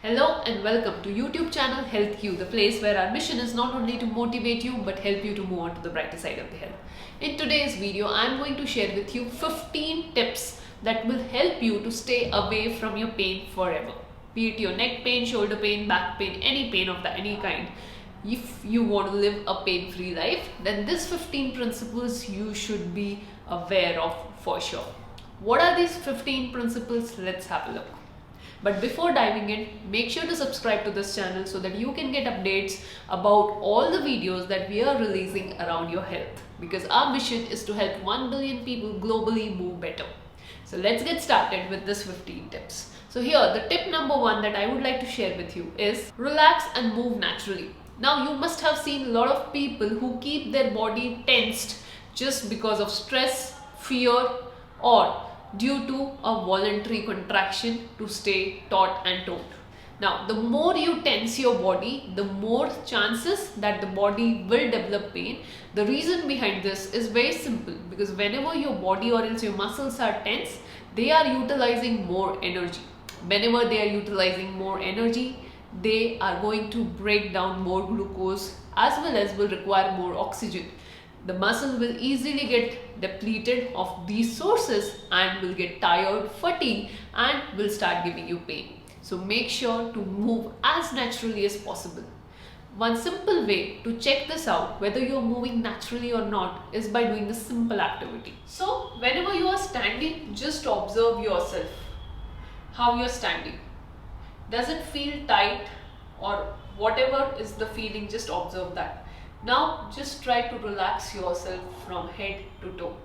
Hello and welcome to YouTube channel HealthQ, the place where our mission is not only to motivate you but help you to move on to the brighter side of the health. In today's video, I am going to share with you 15 tips that will help you to stay away from your pain forever. Be it your neck pain, shoulder pain, back pain, any pain of any kind. If you want to live a pain-free life, then these 15 principles you should be aware of for sure. What are these 15 principles? Let's have a look. But before diving in, make sure to subscribe to this channel so that you can get updates about all the videos that we are releasing around your health. Because our mission is to help 1 billion people globally move better. So let's get started with this 15 tips. So here, the tip number 1 that I would like to share with you is relax and move naturally. Now you must have seen a lot of people who keep their body tensed just because of stress, fear, or due to a voluntary contraction to stay taut and toned. Now, the more you tense your body, the more chances that the body will develop pain. The reason behind this is very simple, because whenever your body or else your muscles are tense, they are utilizing more energy. Whenever they are utilizing more energy, they are going to break down more glucose as well as will require more oxygen. The muscle will easily get depleted of these sources and will get tired, fatigued, and will start giving you pain. So make sure to move as naturally as possible. One simple way to check this out, whether you are moving naturally or not, is by doing a simple activity. So whenever you are standing, just observe yourself, how you are standing. Does it feel tight or whatever is the feeling, just observe that. Now just try to relax yourself from head to toe.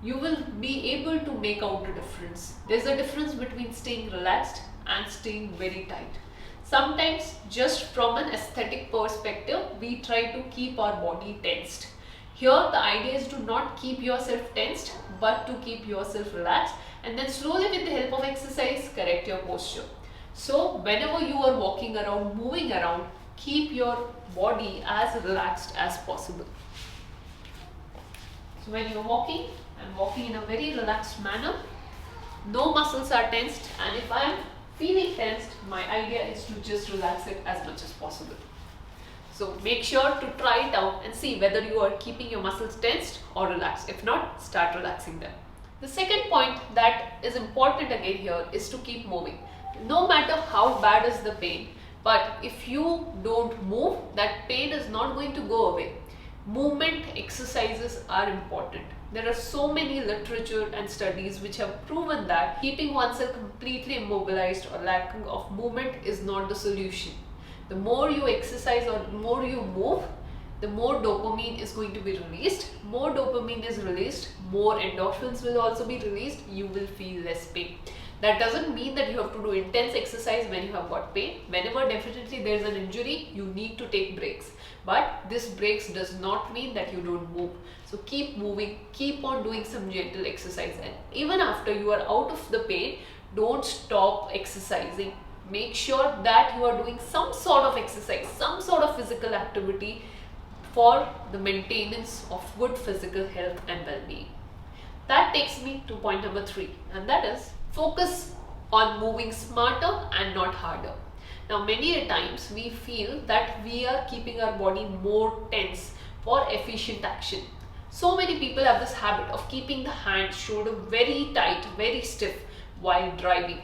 You will be able to make out a difference. There's a difference between staying relaxed and staying very tight. Sometimes just from an aesthetic perspective, we try to keep our body tensed. Here the idea is to not keep yourself tensed but to keep yourself relaxed, and then slowly with the help of exercise correct your posture. So whenever you are walking around, moving around, keep your body as relaxed as possible. So when you're walking, I'm walking in a very relaxed manner. No muscles are tensed, and if I am feeling tensed, my idea is to just relax it as much as possible. So make sure to try it out and see whether you are keeping your muscles tensed or relaxed. If not, start relaxing them. The second point that is important again here is to keep moving. No matter how bad is the pain, but if you don't move, that pain is not going to go away. Movement exercises are important. There are so many literature and studies which have proven that keeping oneself completely immobilized or lacking of movement is not the solution. The more you exercise or the more you move, the more dopamine is going to be released. More dopamine is released, more endorphins will also be released. You will feel less pain. That doesn't mean that you have to do intense exercise when you have got pain. Whenever definitely there is an injury, you need to take breaks. But this breaks does not mean that you don't move. So keep moving, keep on doing some gentle exercise. And even after you are out of the pain, don't stop exercising. Make sure that you are doing some sort of exercise, some sort of physical activity for the maintenance of good physical health and well-being. That takes me to point number 3, and that is focus on moving smarter and not harder. Now many a times we feel that we are keeping our body more tense for efficient action. So many people have this habit of keeping the hand, shoulder very tight, very stiff while driving.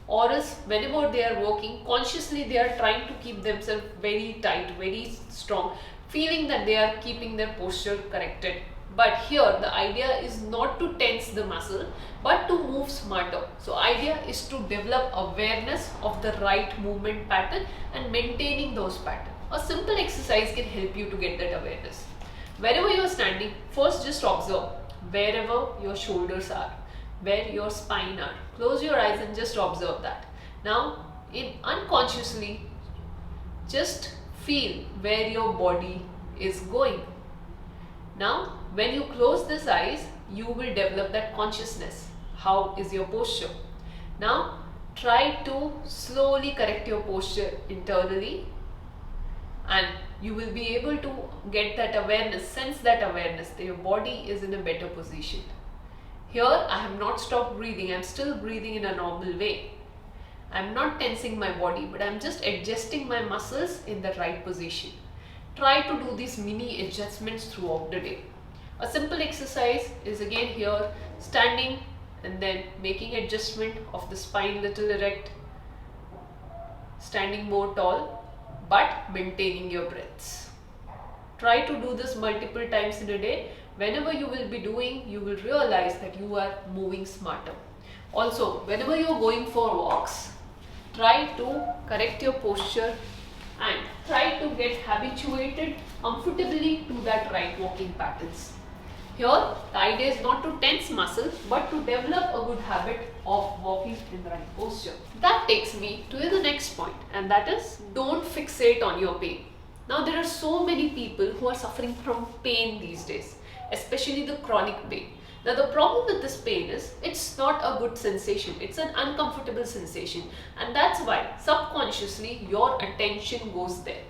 Or else whenever they are working, consciously they are trying to keep themselves very tight, very strong, feeling that they are keeping their posture corrected. But here the idea is not to tense the muscle but to move smarter. So idea is to develop awareness of the right movement pattern and maintaining those patterns. A simple exercise can help you to get that awareness. Wherever you are standing, first just observe wherever your shoulders are, where your spine are. Close your eyes and just observe that. Now unconsciously just feel where your body is going. Now when you close these eyes, you will develop that consciousness. How is your posture? Now try to slowly correct your posture internally, and you will be able to get that awareness, sense that awareness that your body is in a better position. Here I have not stopped breathing, I am still breathing in a normal way. I'm not tensing my body, but I'm just adjusting my muscles in the right position. Try to do these mini adjustments throughout the day. A simple exercise is again here, standing and then making adjustment of the spine little erect, standing more tall, but maintaining your breaths. Try to do this multiple times in a day. Whenever you will be doing, you will realize that you are moving smarter. Also, whenever you are going for walks, try to correct your posture and try to get habituated comfortably to that right walking patterns. Here, the idea is not to tense muscles, but to develop a good habit of walking in the right posture. That takes me to the next point, and that is, don't fixate on your pain. Now, there are so many people who are suffering from pain these days, especially the chronic pain. Now, the problem with this pain is, it's not a good sensation. It's an uncomfortable sensation, and that's why subconsciously your attention goes there.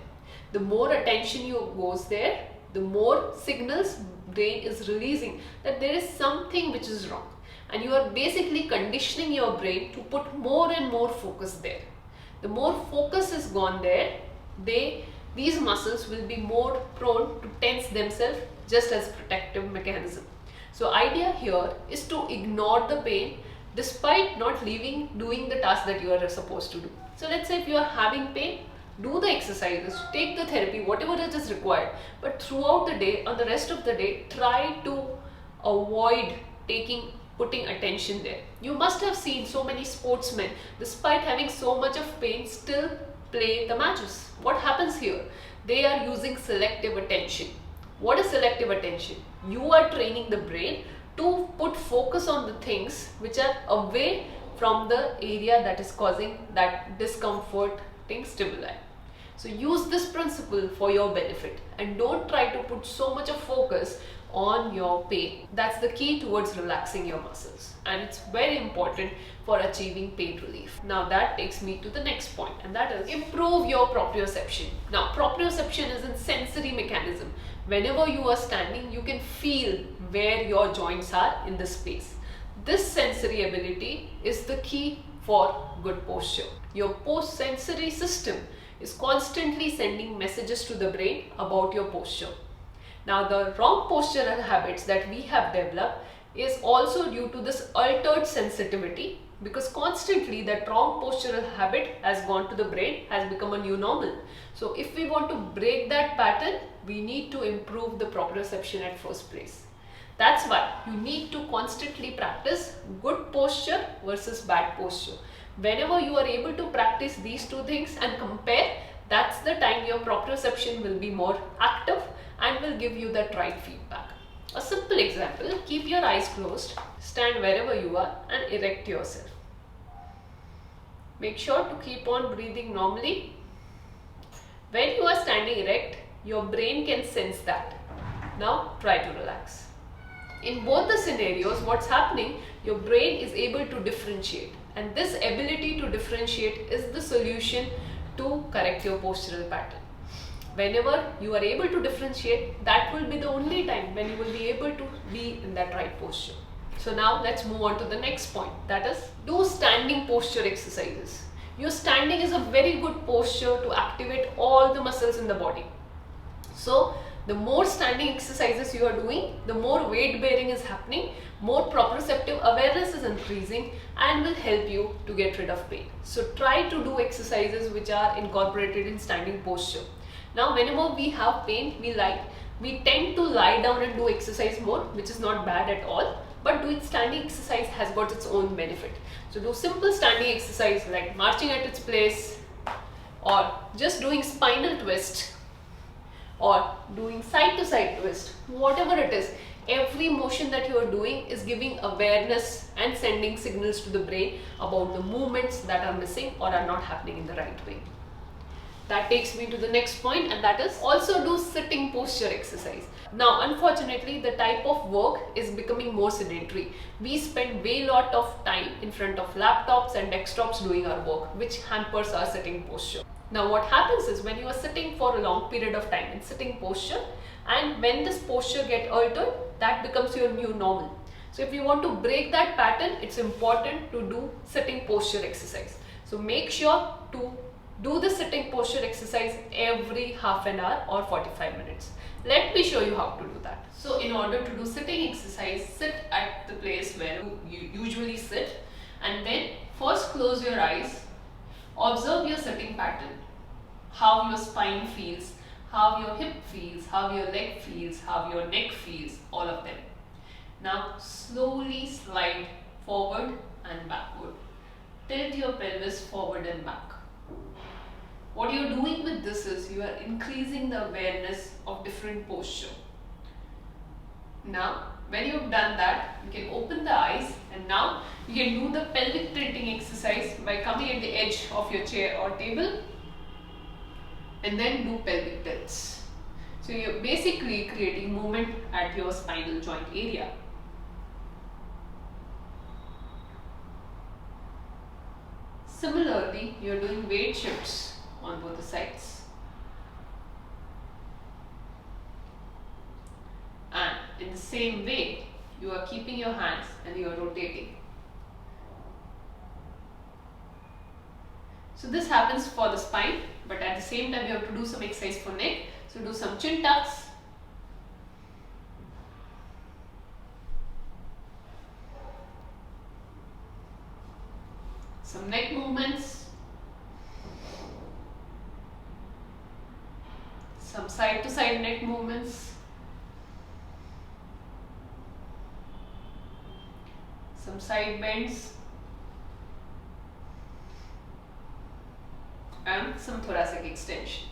The more attention you goes there, the more signals brain is releasing that there is something which is wrong, and you are basically conditioning your brain to put more and more focus there. The more focus is gone there, these muscles will be more prone to tense themselves just as protective mechanism. So idea here is to ignore the pain despite not doing the task that you are supposed to do. So let's say if you are having pain, do the exercises, take the therapy, whatever it is required, but throughout the day, on the rest of the day, try to avoid putting attention there. You must have seen so many sportsmen, despite having so much of pain, still play the matches. What happens here? They are using selective attention. What is selective attention? You are training the brain to put focus on the things which are away from the area that is causing that discomforting stimuli. So use this principle for your benefit and don't try to put so much of focus on your pain. That's the key towards relaxing your muscles, and it's very important for achieving pain relief. Now that takes me to the next point, and that is improve your proprioception. Now proprioception is a sensory mechanism. Whenever you are standing, you can feel where your joints are in the space. This sensory ability is the key for good posture. Your post-sensory system is constantly sending messages to the brain about your posture. Now the wrong postural habits that we have developed is also due to this altered sensitivity, because constantly that wrong postural habit has gone to the brain, has become a new normal. So if we want to break that pattern, we need to improve the proprioception at first place. That's why you need to constantly practice good posture versus bad posture. Whenever you are able to practice these two things and compare, that's the time your proprioception will be more active and will give you that right feedback. A simple example, keep your eyes closed, stand wherever you are and erect yourself. Make sure to keep on breathing normally. When you are standing erect, your brain can sense that. Now try to relax. In both the scenarios, what's happening, your brain is able to differentiate, and this ability to differentiate is the solution to correct your postural pattern. Whenever you are able to differentiate, that will be the only time when you will be able to be in that right posture. So now let's move on to the next point, that is do standing posture exercises. Your standing is a very good posture to activate all the muscles in the body. So the more standing exercises you are doing, the more weight bearing is happening, more proprioceptive awareness is increasing and will help you to get rid of pain. So try to do exercises which are incorporated in standing posture. Now whenever we have pain, we tend to lie down and do exercise more, which is not bad at all, but doing standing exercise has got its own benefit. So do simple standing exercise like marching at its place, or just doing spinal twist, or doing side to side twist, whatever it is. Every motion that you are doing is giving awareness and sending signals to the brain about the movements that are missing or are not happening in the right way. That takes me to the next point, and that is also do sitting posture exercise. Now unfortunately the type of work is becoming more sedentary. We spend way lot of time in front of laptops and desktops doing our work, which hampers our sitting posture. Now what happens is, when you are sitting for a long period of time in sitting posture, and when this posture gets altered, that becomes your new normal. So if you want to break that pattern, it's important to do sitting posture exercise. So make sure to do the sitting posture exercise every half an hour or 45 minutes. Let me show you how to do that. So in order to do sitting exercise, sit at the place where you usually sit, and then first close your eyes, observe your sitting pattern, how your spine feels, how your hip feels, how your leg feels, how your neck feels, all of them. Now slowly slide forward and backward. Tilt your pelvis forward and back. What you are doing with this is you are increasing the awareness of different posture. Now, when you've done that, you can open the eyes, and now you can do the pelvic tilting exercise by coming at the edge of your chair or table and then do pelvic tilts. So you're basically creating movement at your spinal joint area. Similarly, you're doing weight shifts on both the sides. And in the same way, you are keeping your hands and you are rotating. So this happens for the spine, but at the same time you have to do some exercise for neck. So do some chin tucks. Some neck movements. Some side to side neck movements. Some side bends. And some thoracic extension.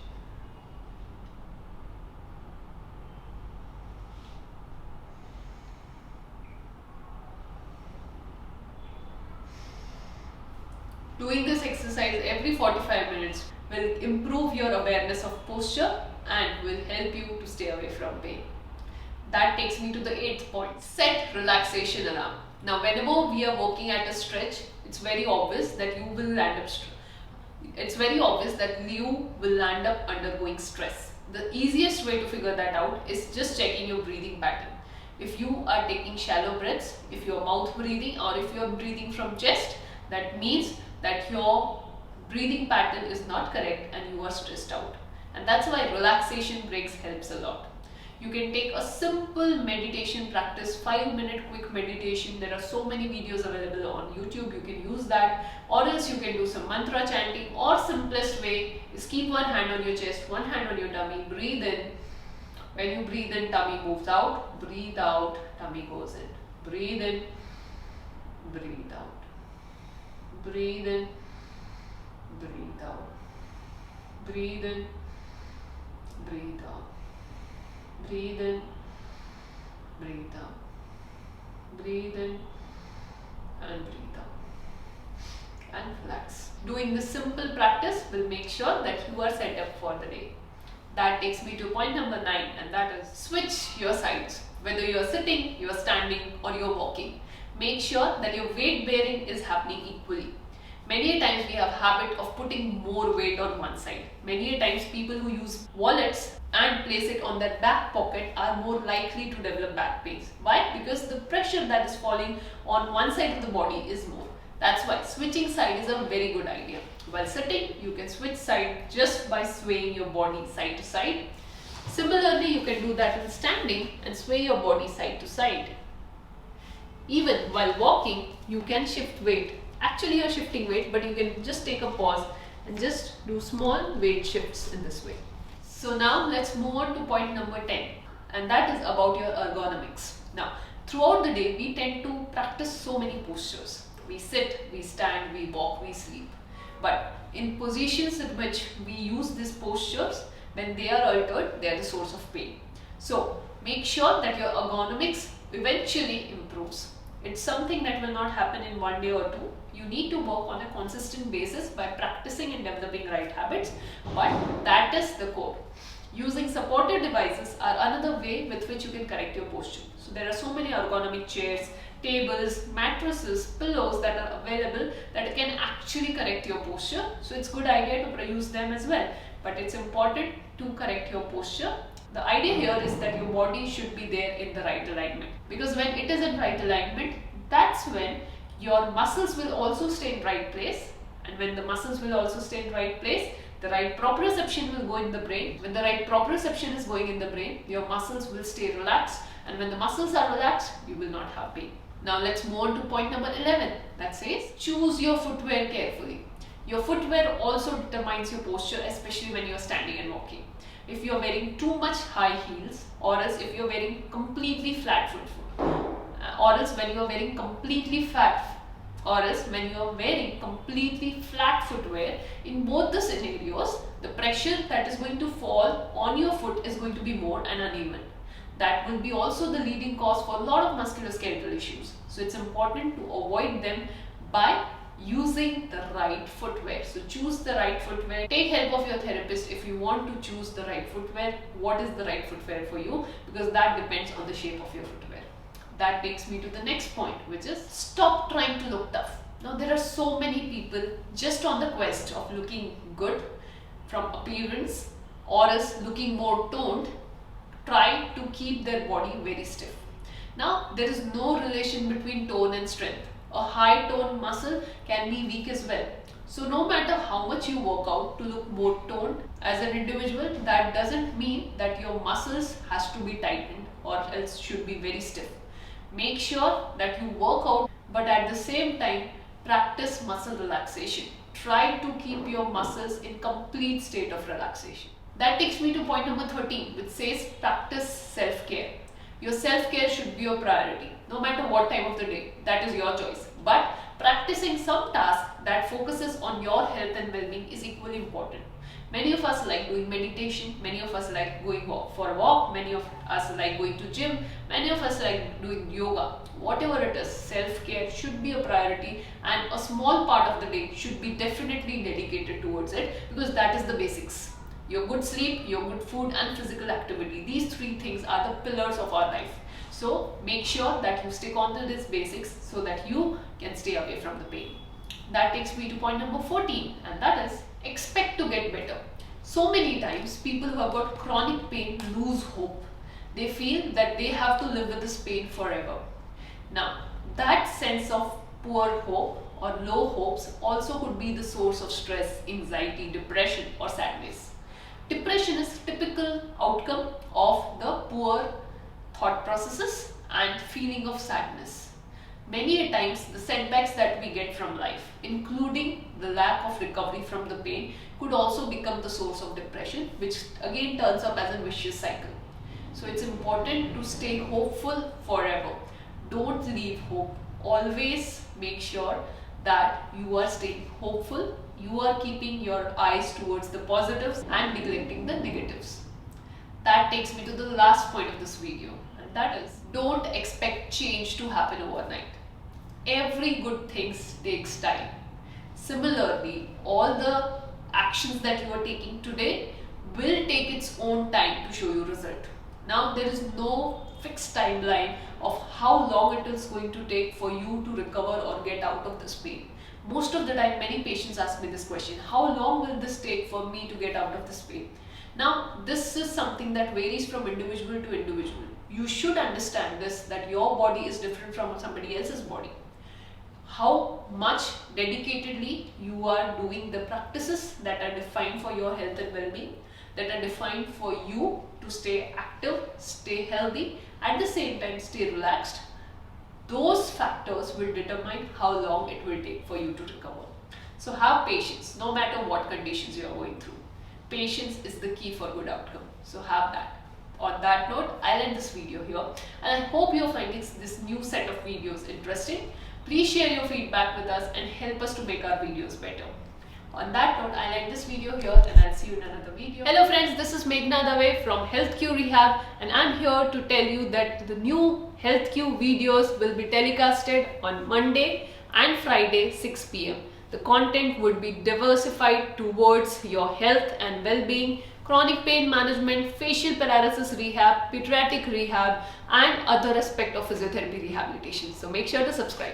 Doing this exercise every 45 minutes will improve your awareness of posture and will help you to stay away from pain. That takes me to the 8th point. Set relaxation alarm. Now whenever we are working at a stretch, it's very obvious that you will land up undergoing stress. The easiest way to figure that out is just checking your breathing pattern. If you are taking shallow breaths, if you are mouth breathing, or if you are breathing from chest, that means that your breathing pattern is not correct and you are stressed out. And that's why relaxation breaks helps a lot. You can take a simple meditation practice, 5-minute quick meditation. There are so many videos available on YouTube. You can use that, or else you can do some mantra chanting, or simplest way is keep one hand on your chest, one hand on your tummy, breathe in. When you breathe in, tummy moves out, breathe out, tummy goes in. Breathe in, breathe out. Breathe in, breathe out. Breathe in, breathe out. Breathe in, breathe out. Breathe in and breathe out. And relax. Doing this simple practice will make sure that you are set up for the day. That takes me to point number 9, and that is switch your sides. Whether you are sitting, you are standing, or you are walking, make sure that your weight bearing is happening equally. Many a times we have habit of putting more weight on one side. Many a times people who use wallets and place it on their back pocket are more likely to develop back pains. Why? Because the pressure that is falling on one side of the body is more. That's why switching side is a very good idea. While sitting, you can switch side just by swaying your body side to side. Similarly, you can do that in standing and sway your body side to side. Even while walking, you can shift weight. Actually, you're shifting weight, but you can just take a pause and just do small weight shifts in this way. So now let's move on to point number 10, and that is about your ergonomics. Now, throughout the day, we tend to practice so many postures. We sit, we stand, we walk, we sleep. But in positions in which we use these postures, when they are altered, they are the source of pain. So make sure that your ergonomics eventually improves. It's something that will not happen in one day or two. You need to work on a consistent basis by practicing and developing right habits, but that is the core. Using supportive devices are another way with which you can correct your posture. So there are so many ergonomic chairs, tables, mattresses, pillows that are available that can actually correct your posture. So it's a good idea to use them as well. But it's important to correct your posture. The idea here is that your body should be there in the right alignment. Because when it is in right alignment, that's when your muscles will also stay in right place And when the muscles will also stay in the right place, the right proprioception will go in the brain. When the right proprioception is going in the brain, your muscles will stay relaxed, and when the muscles are relaxed, you will not have pain. Now let's move on to point number 11, that says choose your footwear carefully. Your footwear also determines your posture, especially when you are standing and walking. If you are wearing too much high heels, or else if you are wearing completely flat foot, or else when you are wearing completely flat, or else when you are wearing completely flat footwear, in both the scenarios, the pressure that is going to fall on your foot is going to be more and uneven. That will be also the leading cause for a lot of musculoskeletal issues. So it's important to avoid them by using the right footwear. So choose the right footwear. Take help of your therapist if you want to choose the right footwear. What is the right footwear for you? Because that depends on the shape of your footwear. That takes me to the next point, which is stop trying to look tough. Now there are so many people just on the quest of looking good from appearance or else looking more toned, try to keep their body very stiff. Now there is no relation between tone and strength. A high tone muscle can be weak as well. So no matter how much you work out to look more toned as an individual, that doesn't mean that your muscles has to be tightened or else should be very stiff. Make sure that you work out, but at the same time practice muscle relaxation. Try to keep your muscles in complete state of relaxation. That takes me to point number 13, which says practice self-care. Your self-care should be your priority, no matter what time of the day. That is your choice. But practicing some task that focuses on your health and well-being is equally important. Many of us like doing meditation, many of us like going for a walk, many of us like going to gym, many of us like doing yoga. Whatever it is, self-care should be a priority, and a small part of the day should be definitely dedicated towards it, because that is the basics. Your good sleep, your good food and physical activity. These three things are the pillars of our life. So make sure that you stick on to these basics so that you can stay away from the pain. That takes me to point number 14, and that is expect to get better. So many times people who have got chronic pain lose hope. They feel that they have to live with this pain forever. Now that sense of poor hope or low hopes also could be the source of stress, anxiety, depression or sadness. Depression is a typical outcome of the poor thought processes and feeling of sadness. Many a times the setbacks that we get from life, including the lack of recovery from the pain, could also become the source of depression, which again turns up as a vicious cycle. So it's important to stay hopeful forever. Don't leave hope. Always make sure that you are staying hopeful. You are keeping your eyes towards the positives and neglecting the negatives. That takes me to the last point of this video, and that is don't expect change to happen overnight. Every good thing takes time. Similarly, all the actions that you are taking today will take its own time to show you result. Now there is no fixed timeline of how long it is going to take for you to recover or get out of this pain. Most of the time many patients ask me this question: how long will this take for me to get out of this pain? Now this is something that varies from individual to individual. You should understand this, that your body is different from somebody else's body. How much dedicatedly you are doing the practices that are defined for your health and well-being, that are defined for you to stay active, stay healthy, at the same time stay relaxed. Those factors will determine how long it will take for you to recover. So have patience, no matter what conditions you are going through. Patience is the key for good outcome. So have that. On that note, I'll end this video here, and I hope you're finding this new set of videos interesting. Please share your feedback with us and help us to make our videos better. On that note, I'll end this video here, and I'll see you in another video. Hello friends, this is Meghna Dave from HealthQ Rehab, and I'm here to tell you that the new HealthQ videos will be telecasted on Monday and Friday 6 p.m. The content would be diversified towards your health and well-being, chronic pain management, facial paralysis rehab, pediatric rehab and other aspect of physiotherapy rehabilitation. So make sure to subscribe.